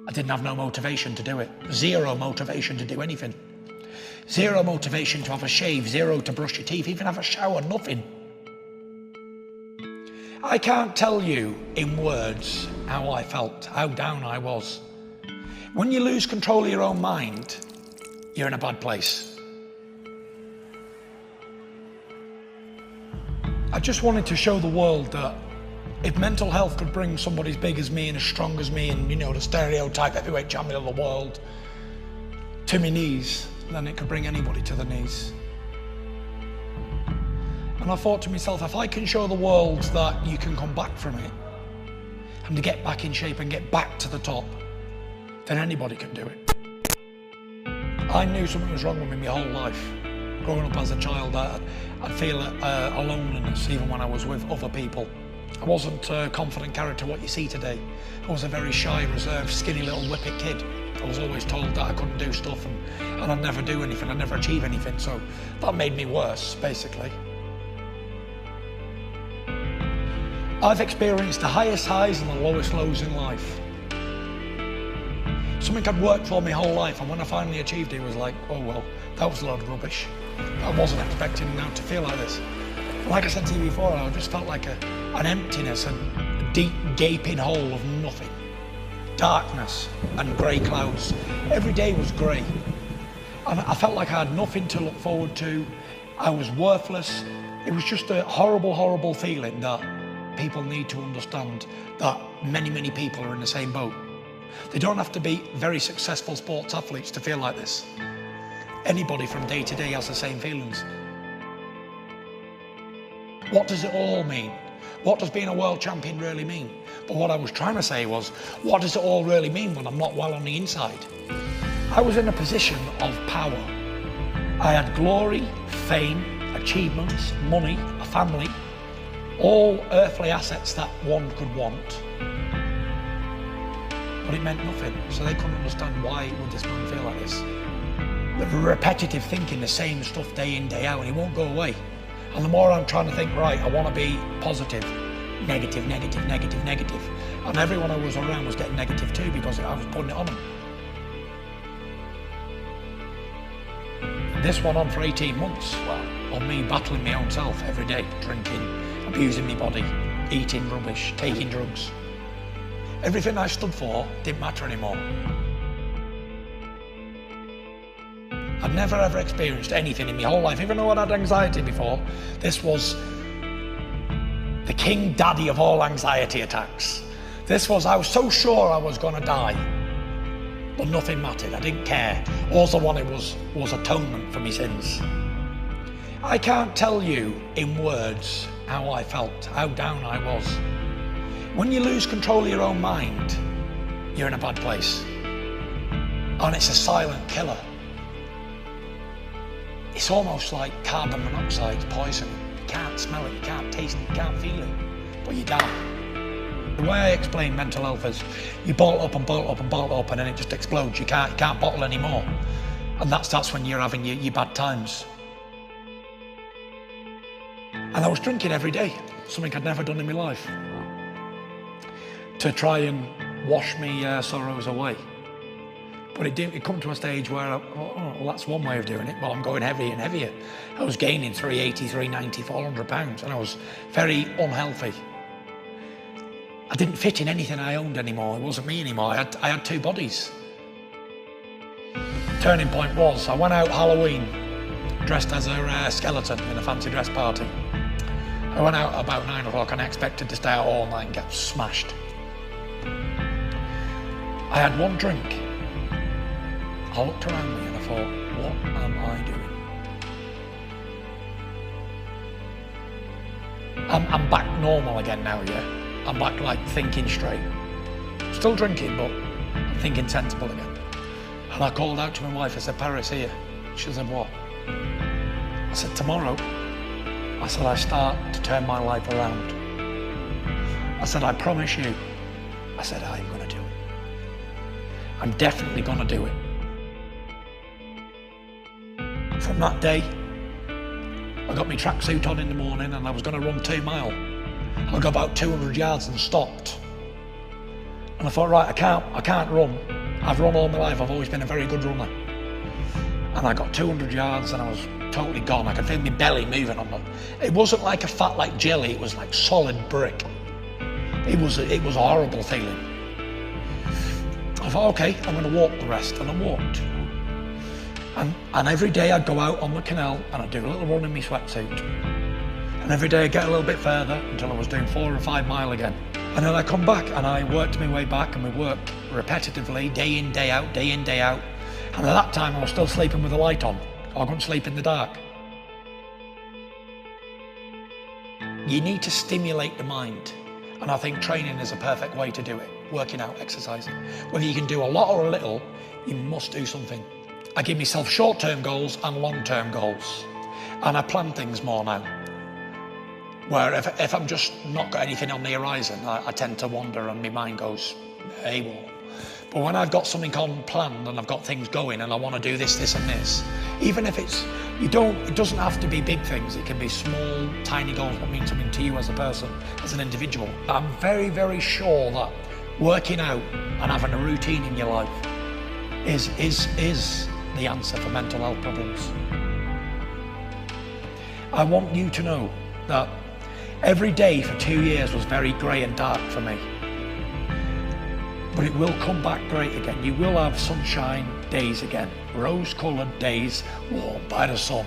I didn't have no motivation to do it. Zero motivation to do anything. Zero motivation to have a shave, zero to brush your teeth, even have a shower, nothing. I can't tell you in words how I felt, how down I was. When you lose control of your own mind, you're in a bad place. I just wanted to show the world that if mental health could bring somebody as big as me and as strong as me and, you know, the stereotype heavyweight champion of the world to my knees, then it could bring anybody to the knees. And I thought to myself, if I can show the world that you can come back from it and to get back in shape and get back to the top, then anybody can do it. I knew something was wrong with me my whole life. Growing up as a child, I'd feel a loneliness even when I was with other people. I wasn't a confident character what you see today. I was a very shy, reserved, skinny little whippet kid. I was always told that I couldn't do stuff and I'd never do anything, I'd never achieve anything, so that made me worse, basically. I've experienced the highest highs and the lowest lows in life. Something I'd worked for my whole life, and when I finally achieved it, it was like, oh well, that was a load of rubbish. I wasn't expecting now to feel like this. Like I said to you before, I just felt like an emptiness, a deep gaping hole of nothing. Darkness and grey clouds. Every day was grey. And I felt like I had nothing to look forward to. I was worthless. It was just a horrible, horrible feeling that people need to understand that many, many people are in the same boat. They don't have to be very successful sports athletes to feel like this. Anybody from day to day has the same feelings. What does it all mean? What does being a world champion really mean? But what I was trying to say was, what does it all really mean when I'm not well on the inside? I was in a position of power. I had glory, fame, achievements, money, a family, all earthly assets that one could want. But it meant nothing, so they couldn't understand why would this man feel like this. The repetitive thinking, the same stuff day in, day out, and it won't go away. And the more I'm trying to think, right, I want to be positive, negative, negative, negative, negative. And everyone I was around was getting negative too because I was putting it on them. This went on for 18 months, of me battling my own self every day, drinking, abusing my body, eating rubbish, taking drugs. Everything I stood for didn't matter anymore. I'd never ever experienced anything in my whole life, even though I'd had anxiety before. This was the king daddy of all anxiety attacks. I was so sure I was gonna die, but nothing mattered, I didn't care. All I wanted was atonement for my sins. I can't tell you in words how I felt, how down I was. When you lose control of your own mind, you're in a bad place. And it's a silent killer. It's almost like carbon monoxide poison. You can't smell it, you can't taste it, you can't feel it, but you die. The way I explain mental health is you bottle up and bottle up and bottle up and then it just explodes. You can't bottle anymore. And that's when you're having your bad times. And I was drinking every day, something I'd never done in my life, to try and wash me sorrows away. But it come to a stage where, well, that's one way of doing it. Well, I'm going heavier and heavier. I was gaining 380, 390, 400 pounds, and I was very unhealthy. I didn't fit in anything I owned anymore. It wasn't me anymore. I had two bodies. Turning point was, I went out Halloween dressed as a skeleton in a fancy dress party. I went out about 9 o'clock and I expected to stay out all night and get smashed. I had one drink. I looked around me and I thought, what am I doing? I'm back normal again now, yeah? I'm back like thinking straight. Still drinking, but I'm thinking sensible again. And I called out to my wife, I said, Paris here. She said, what? I said, tomorrow. I said, I start to turn my life around. I said, I promise you. I said, I'm gonna do it. I'm definitely gonna do it. From that day, I got my tracksuit on in the morning and I was going to run 2 miles. I got about 200 yards and stopped. And I thought, right, I can't run. I've run all my life, I've always been a very good runner. And I got 200 yards and I was totally gone. I could feel my belly moving on them. It wasn't like a fat like jelly, it was like solid brick. It was a horrible feeling. I thought, okay, I'm going to walk the rest, and I walked. And every day I'd go out on the canal and I'd do a little run in my sweatsuit. And every day I'd get a little bit further until I was doing 4 or 5 mile again. And then I come back and I worked my way back, and we worked repetitively, day in, day out, day in, day out. And at that time I was still sleeping with the light on. I couldn't sleep in the dark. You need to stimulate the mind. And I think training is a perfect way to do it. Working out, exercising. Whether you can do a lot or a little, you must do something. I give myself short-term goals and long-term goals. And I plan things more now. Where if I'm just not got anything on the horizon, I tend to wander and my mind goes AWOL. But when I've got something on planned and I've got things going and I want to do this, this and this, even if it doesn't have to be big things, it can be small, tiny goals that mean something to you as a person, as an individual. I'm very, very sure that working out and having a routine in your life is the answer for mental health problems. I want you to know that every day for 2 years was very grey and dark for me. But it will come back great again. You will have sunshine days again, rose-coloured days warmed by the sun.